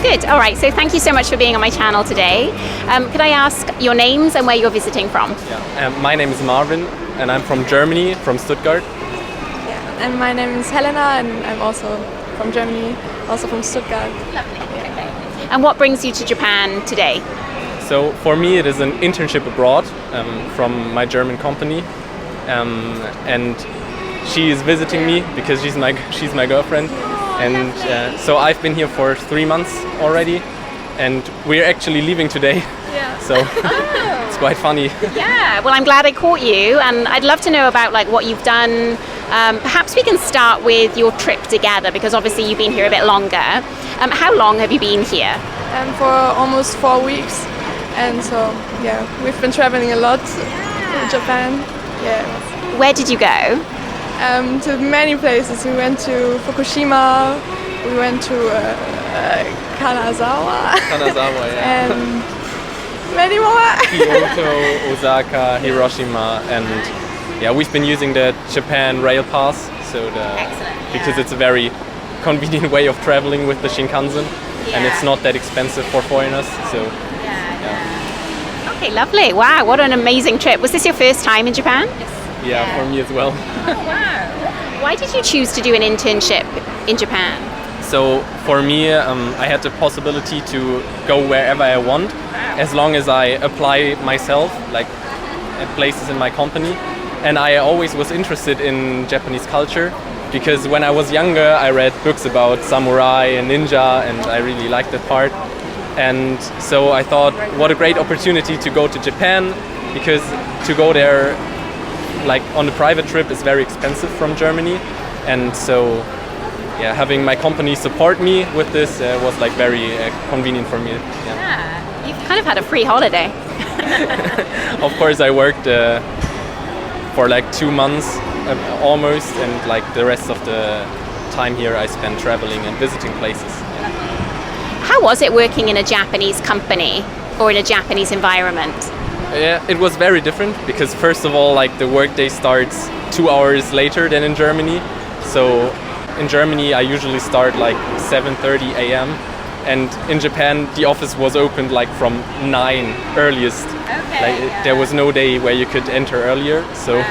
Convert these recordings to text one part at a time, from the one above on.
Good. All right. So thank you so much for being on my channel today. Could I ask your names and where you're visiting from? Yeah. My name is Marvin, and I'm from Germany, from Stuttgart. Yeah. And my name is Helena, and I'm also from Germany, also from Stuttgart. Lovely. Okay. And what brings you to Japan today? So for me, it is an internship abroad from my German company, and she is visiting me because she's my girlfriend, and so I've been here for 3 months already, and we're actually leaving today. Yeah. So it's quite funny. Yeah. Well, I'm glad I caught you, and I'd love to know about like what you've done. Perhaps we can start with your trip together because obviously you've been here a bit longer. How long have you been here? For almost 4 weeks. And so, yeah, we've been traveling a lot in Japan. Yeah. Where did you go? To many places. We went to Fukushima, we went to Kanazawa, Yeah. and many more. Kyoto, Osaka, Hiroshima, and yeah, we've been using the Japan Rail Pass, because it's a very convenient way of traveling with the Shinkansen, and it's not that expensive for foreigners. So. Okay, lovely. Wow, what an amazing trip. Was this your first time in Japan? Yeah, for me as well. Oh, wow. Why did you choose to do an internship in Japan? So for me, I had the possibility to go wherever I want, as long as I apply myself, like at places in my company. And I always was interested in Japanese culture, because when I was younger, I read books about samurai and ninja, and I really liked that part. And so I thought, what a great opportunity to go to Japan, because to go there like on a private trip is very expensive from Germany. And so yeah, having my company support me with this was like very convenient for me. Yeah, you've kind of had a free holiday. Of course, I worked for like 2 months almost, and like the rest of the time here I spent traveling and visiting places. How was it working in a Japanese company or in a Japanese environment? Yeah, it was very different because first of all, like the workday starts 2 hours later than in Germany. So in Germany, I usually start like 7:30 a.m. and in Japan, the office was opened like from 9 earliest. There was no day where you could enter earlier, so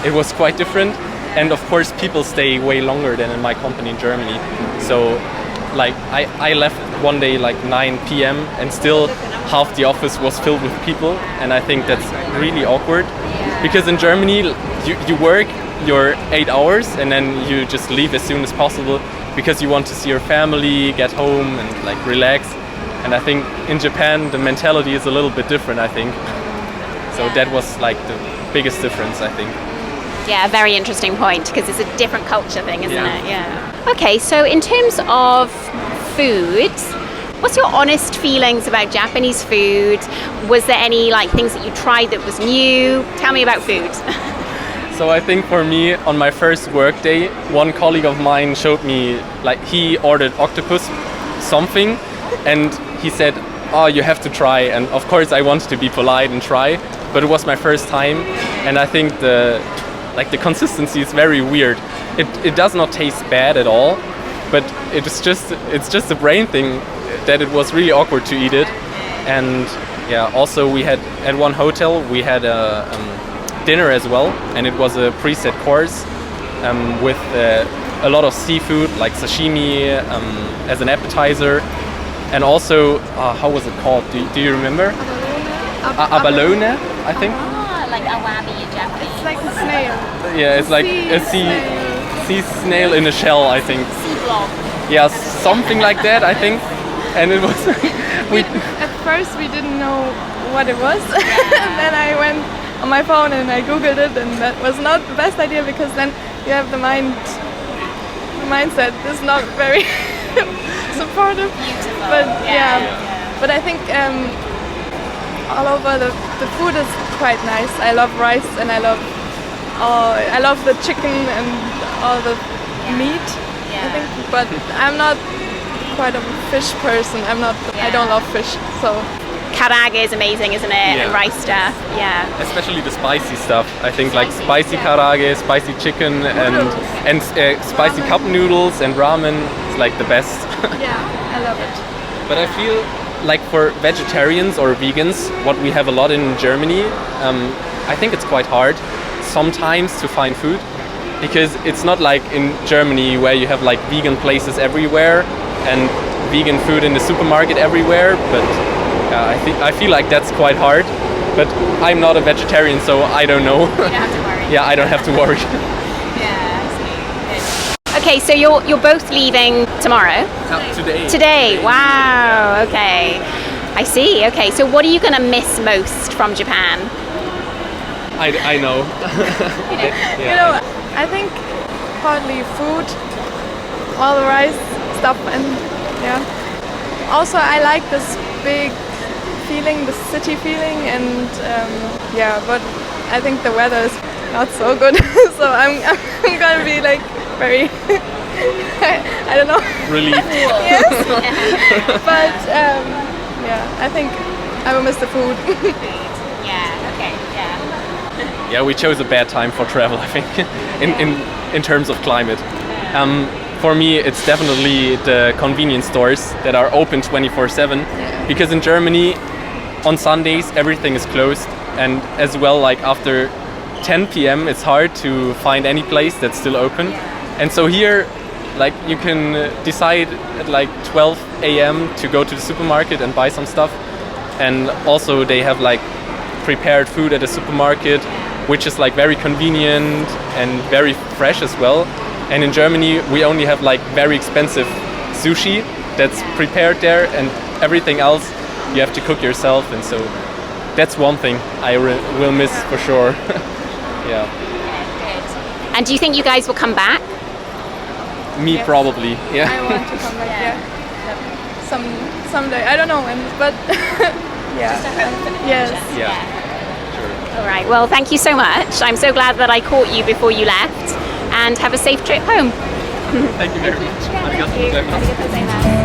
it was quite different. And of course, people stay way longer than in my company in Germany. So like I left one day like 9 p.m. and still half the office was filled with people, and I think that's really awkward because in Germany you work your 8 hours and then you just leave as soon as possible because you want to see your family, get home and like relax. And I think in Japan the mentality is a little bit different, I think. So that was like the biggest difference, I think. Yeah, very interesting point because it's a different culture thing, isn't it? Yeah. Okay, so in terms of food, what's your honest feelings about Japanese food? Was there any like things that you tried that was new? Tell me about food. So I think for me, on my first work day, one colleague of mine showed me, like he ordered octopus something, and he said, "Oh, you have to try." And of course I wanted to be polite and try, but it was my first time, and I think the consistency is very weird. It does not taste bad at all, but it's just a brain thing that it was really awkward to eat it. And yeah, also we had at one hotel we had a dinner as well, and it was a preset course with a lot of seafood like sashimi as an appetizer, and also how was it called? Do you remember? Abalone, I think. Like awabi in Japanese. It's like a snail. Yeah, it's like a sea snail in a shell, I think. Sea blob. Yeah, something like that, I think. And it was At first we didn't know what it was. And then I went on my phone and I googled it, and that was not the best idea because then you have the mindset is not very supportive. Beautiful. But but I think all over the food is quite nice. I love rice and I love the chicken and all the meat. I think, but I'm not quite a fish person. I don't love fish, so. Karaage is amazing, isn't it? Yeah. And rice stuff, yeah. Especially the spicy stuff. I think like spicy karaage, spicy chicken, and spicy cup noodles and ramen is like the best. Yeah, I love it. But I feel like for vegetarians or vegans, what we have a lot in Germany, I think it's quite hard sometimes to find food, because it's not like in Germany where you have like vegan places everywhere and vegan food in the supermarket everywhere. But I feel like that's quite hard. But I'm not a vegetarian, so I don't know. You don't have to worry. Yeah, I don't have to worry. Yeah, I see. Okay, so you're both leaving tomorrow? Today. Today, wow, okay. I see, okay. So what are you going to miss most from Japan? I know. You know, I think partly food, all the rice stuff, and yeah. Also, I like this big feeling, the city feeling, and yeah. But I think the weather is not so good, so I'm gonna be like very, I don't know. Relieved. Yes. But yeah, I think I will miss the food. Yeah, okay, yeah. Yeah, we chose a bad time for travel, I think, in terms of climate. For me, it's definitely the convenience stores that are open 24/7, because in Germany, on Sundays everything is closed, and as well, like after 10 p.m. it's hard to find any place that's still open. And so here, like you can decide at like 12 a.m. to go to the supermarket and buy some stuff, and also they have like prepared food at the supermarket, which is like very convenient and very fresh as well. And in Germany we only have like very expensive sushi that's prepared there, and everything else you have to cook yourself, and so that's one thing I will miss for sure. Yeah. And do you think you guys will come back? Me, Yes. probably. Yeah. I want to come back. Yeah. Someday. I don't know when, but yeah. Yes. Yeah. All right, well, thank you so much. I'm so glad that I caught you before you left, and have a safe trip home. Thank you very much. Arigatou gozaimasu.